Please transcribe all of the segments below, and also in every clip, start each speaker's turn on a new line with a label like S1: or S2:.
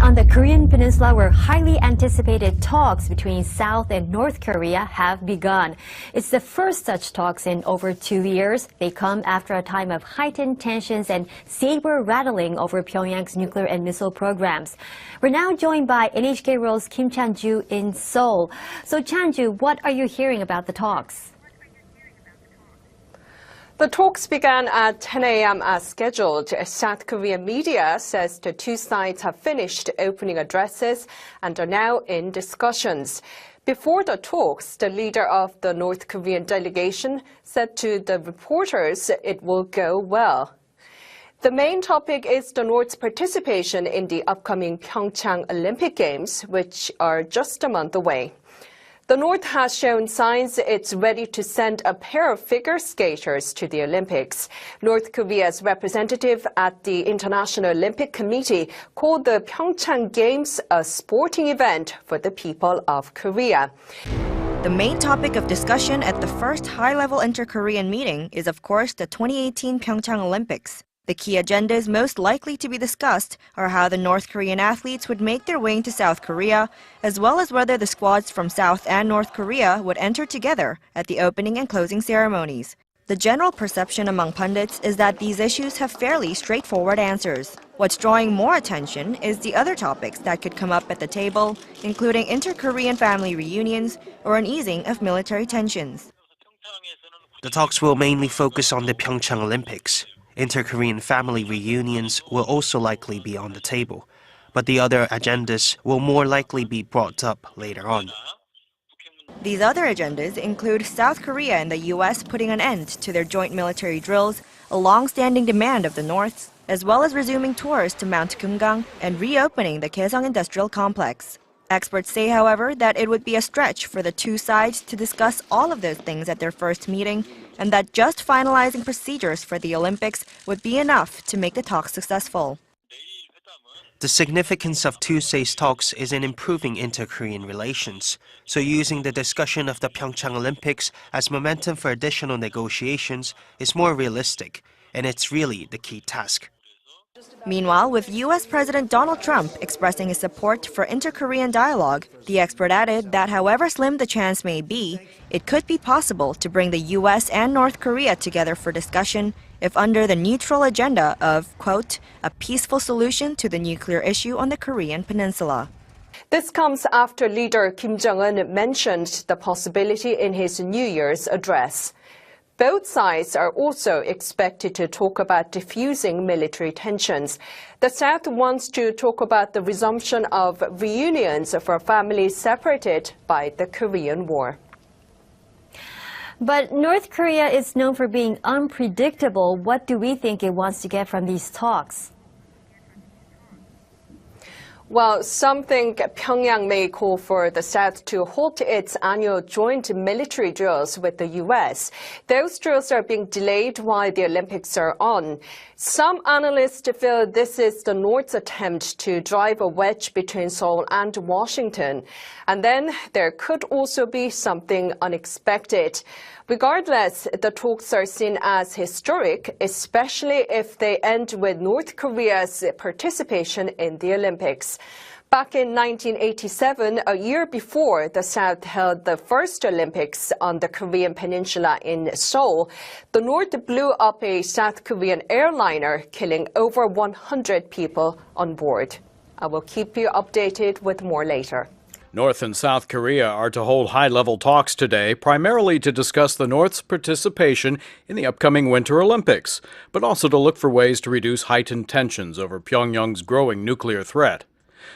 S1: on the Korean Peninsula, where highly anticipated talks between South and North Korea have begun. It's the first such talks in over 2 years. They come after a time of heightened tensions and saber-rattling over Pyongyang's nuclear and missile programs. We're now joined by NHK World's Kim Chan-ju in Seoul. So Chan-ju, what are you hearing about the talks?
S2: The talks began at 10 a.m. as scheduled. South Korean media says the two sides have finished opening addresses and are now in discussions. Before the talks, the leader of the North Korean delegation said to the reporters it will go well. The main topic is the North's participation in the upcoming Pyeongchang Olympic Games, which are just a month away. The North has shown signs it's ready to send a pair of figure skaters to the Olympics. North Korea's representative at the International Olympic Committee called the Pyeongchang Games a sporting event for the people of Korea.
S3: The main topic of discussion at the first high-level inter-Korean meeting is, of course, the 2018 Pyeongchang Olympics. The key agendas most likely to be discussed are how the North Korean athletes would make their way into South Korea, as well as whether the squads from South and North Korea would enter together at the opening and closing ceremonies. The general perception among pundits is that these issues have fairly straightforward answers. What's drawing more attention is the other topics that could come up at the table, including inter-Korean family reunions or an easing of military tensions.
S4: The talks will mainly focus on the Pyeongchang Olympics. Inter-Korean family reunions will also likely be on the table, but the other agendas will more likely be brought up later on.
S3: These other agendas include South Korea and the U.S. putting an end to their joint military drills, a long-standing demand of the North, as well as resuming tours to Mount Kumgang and reopening the Kaesong Industrial Complex. Experts say, however, that it would be a stretch for the two sides to discuss all of those things at their first meeting, and that just finalizing procedures for the Olympics would be enough to make the talks successful.
S4: The significance of Tuesday's talks is in improving inter-Korean relations, so using the discussion of the Pyeongchang Olympics as momentum for additional negotiations is more realistic, and it's really the key task.
S3: Meanwhile, with U.S. President Donald Trump expressing his support for inter-Korean dialogue, the expert added that however slim the chance may be, it could be possible to bring the U.S. and North Korea together for discussion if under the neutral agenda of, quote, a peaceful solution to the nuclear issue on the Korean Peninsula.
S2: This comes after leader Kim Jong-un mentioned the possibility in his New Year's address. Both sides are also expected to talk about diffusing military tensions. The South wants to talk about the resumption of reunions for families separated by the Korean War.
S1: But North Korea is known for being unpredictable. What do we think it wants to get from these talks?
S2: Well, some think Pyongyang may call for the South to halt its annual joint military drills with the U.S. Those drills are being delayed while the Olympics are on. Some analysts feel this is the North's attempt to drive a wedge between Seoul and Washington. And then there could also be something unexpected. Regardless, the talks are seen as historic, especially if they end with North Korea's participation in the Olympics. Back in 1987, a year before the South held the first Olympics on the Korean Peninsula in Seoul, the North blew up a South Korean airliner, killing over 100 people on board. I will keep you updated with more later.
S5: North and South Korea are to hold high-level talks today, primarily to discuss the North's participation in the upcoming Winter Olympics, but also to look for ways to reduce heightened tensions over Pyongyang's growing nuclear threat.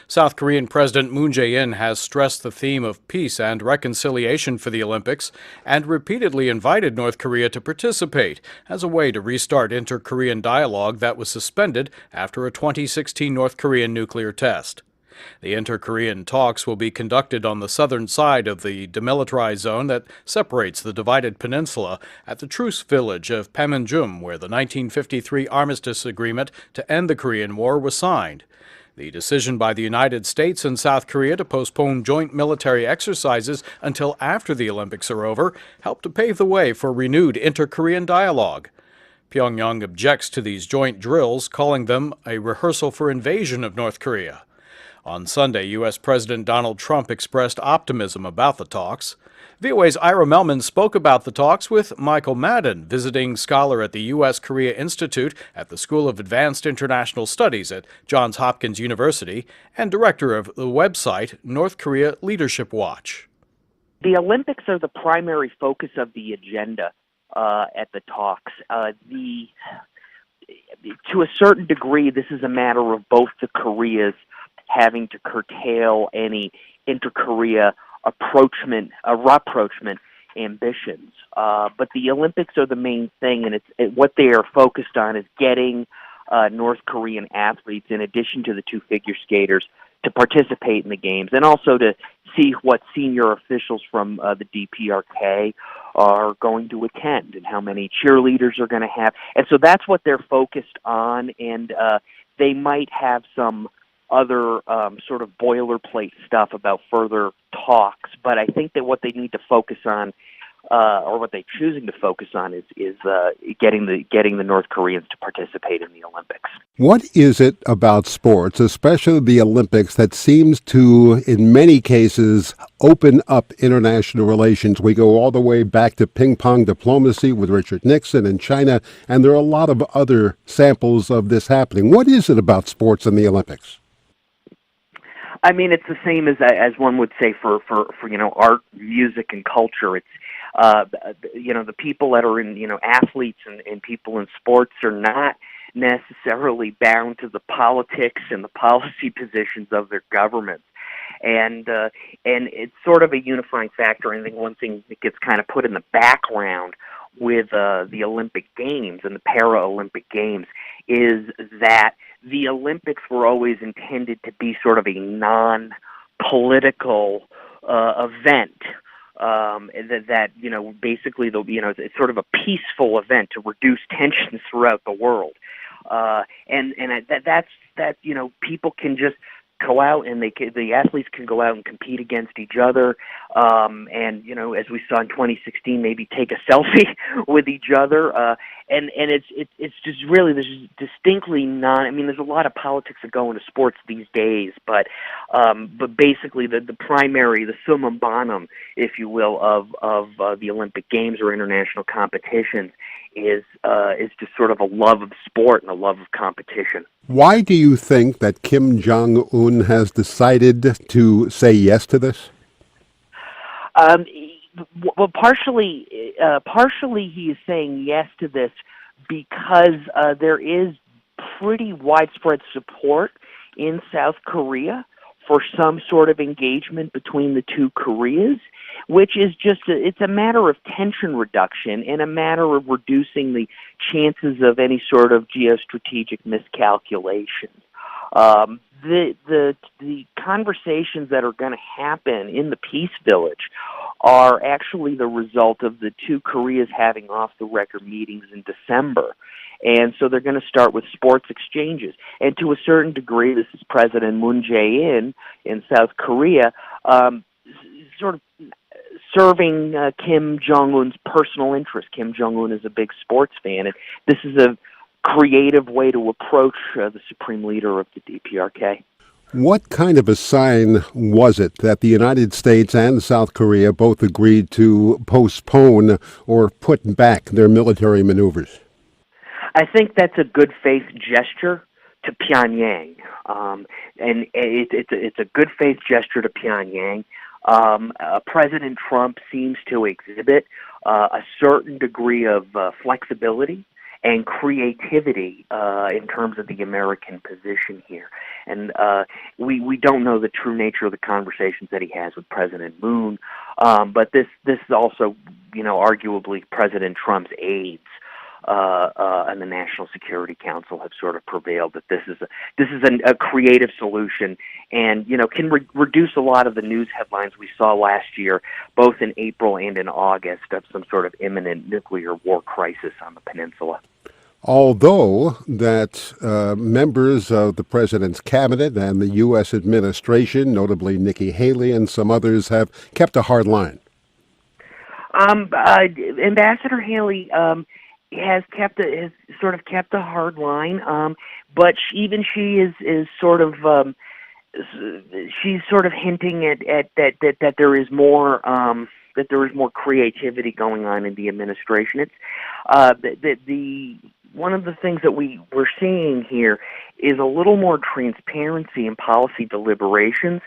S5: South Korean President Moon Jae-in has stressed the theme of peace and reconciliation for the Olympics and repeatedly invited North Korea to participate as a way to restart inter-Korean dialogue that was suspended after a 2016 North Korean nuclear test. The inter-Korean talks will be conducted on the southern side of the demilitarized zone that separates the divided peninsula at the truce village of Panmunjom, where the 1953 armistice agreement to end the Korean War was signed. The decision by the United States and South Korea to postpone joint military exercises until after the Olympics are over helped to pave the way for renewed inter-Korean dialogue. Pyongyang objects to these joint drills, calling them a rehearsal for invasion of North Korea. On Sunday, U.S. President Donald Trump expressed optimism about the talks. VOA's Ira Melman spoke about the talks with Michael Madden, visiting scholar at the U.S. Korea Institute at the School of Advanced International Studies at Johns Hopkins University and director of the website North Korea Leadership Watch.
S6: The Olympics are the primary focus of the agenda at the talks. To a certain degree, this is a matter of both the Koreas having to curtail any inter-Korea rapprochement ambitions. But the Olympics are the main thing, and what they are focused on is getting North Korean athletes, in addition to the two figure skaters, to participate in the games, and also to see what senior officials from the DPRK are going to attend and how many cheerleaders are going to have. And so that's what they're focused on, and they might have some other sort of boilerplate stuff about further talks, but I think that what they need to focus on, or what they're choosing to focus on, is getting the North Koreans to participate in the Olympics.
S7: What is it about sports, especially the Olympics, that seems to, in many cases, open up international relations? We go all the way back to ping-pong diplomacy with Richard Nixon in China, and there are a lot of other samples of this happening. What is it about sports and the Olympics?
S6: I mean, it's the same as one would say for art, music, and culture. It's the people that are in athletes and people in sports are not necessarily bound to the politics and the policy positions of their governments, and it's sort of a unifying factor. I think one thing that gets kind of put in the background with the Olympic Games and the Paralympic Games is that the Olympics were always intended to be sort of a non-political event. That basically it's sort of a peaceful event to reduce tensions throughout the world, and that's people can just go out and the athletes can go out and compete against each other, and as we saw in 2016, maybe take a selfie with each other, and it's just really there's distinctly not. I mean, there's a lot of politics that go into sports these days, but basically the primary, the summum bonum, if you will, of the Olympic Games or international competitions is just sort of a love of sport and a love of competition.
S7: Why do you think that Kim Jong-un has decided to say yes to this?
S6: Well, partially he is saying yes to this because there is pretty widespread support in South Korea for some sort of engagement between the two Koreas, which is it's a matter of tension reduction and a matter of reducing the chances of any sort of geostrategic miscalculation. The conversations that are going to happen in the Peace Village are actually the result of the two Koreas having off-the-record meetings in December. And so they're going to start with sports exchanges. And to a certain degree, this is President Moon Jae-in in South Korea, sort of serving Kim Jong-un's personal interest. Kim Jong-un is a big sports fan, and this is a creative way to approach the supreme leader of the DPRK.
S7: What kind of a sign was it that the United States and South Korea both agreed to postpone or put back their military maneuvers?
S6: I think that's a good faith gesture to Pyongyang, and it's a good faith gesture to Pyongyang. President Trump seems to exhibit a certain degree of flexibility and creativity in terms of the American position here. And we don't know the true nature of the conversations that he has with President Moon, but this is also, arguably President Trump's aides and the National Security Council have sort of prevailed that this is a creative solution, and can reduce a lot of the news headlines we saw last year, both in April and in August, of some sort of imminent nuclear war crisis on the peninsula.
S7: Although that members of the president's cabinet and the U.S. administration, notably Nikki Haley and some others, have kept a hard line.
S6: Ambassador Haley has sort of kept a hard line, but even she is sort of she's sort of hinting at that there is more creativity going on in the administration. It's the one of the things that we're seeing here is a little more transparency in policy deliberations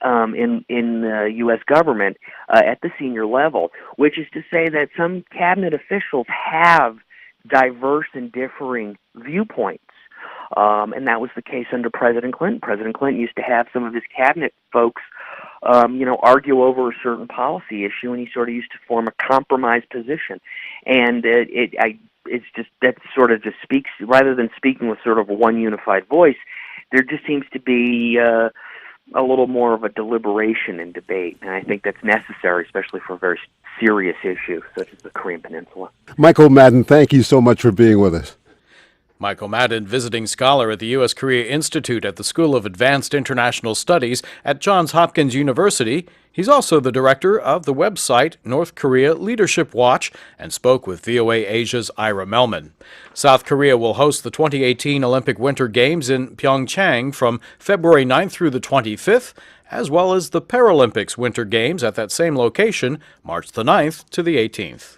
S6: in the U.S. government at the senior level, which is to say that some cabinet officials have diverse and differing viewpoints. And that was the case under President Clinton. President Clinton used to have some of his cabinet folks, argue over a certain policy issue, and he sort of used to form a compromise position. And it's just that sort of just speaks, rather than speaking with sort of one unified voice, there just seems to be a little more of a deliberation and debate, and I think that's necessary, especially for a very serious issue such as the Korean Peninsula.
S7: Michael Madden, thank you so much for being with us.
S5: Michael Madden, visiting scholar at the U.S.-Korea Institute at the School of Advanced International Studies at Johns Hopkins University. He's also the director of the website North Korea Leadership Watch and spoke with VOA Asia's Ira Melman. South Korea will host the 2018 Olympic Winter Games in Pyongyang from February 9th through the 25th, as well as the Paralympics Winter Games at that same location, March the 9th to the 18th.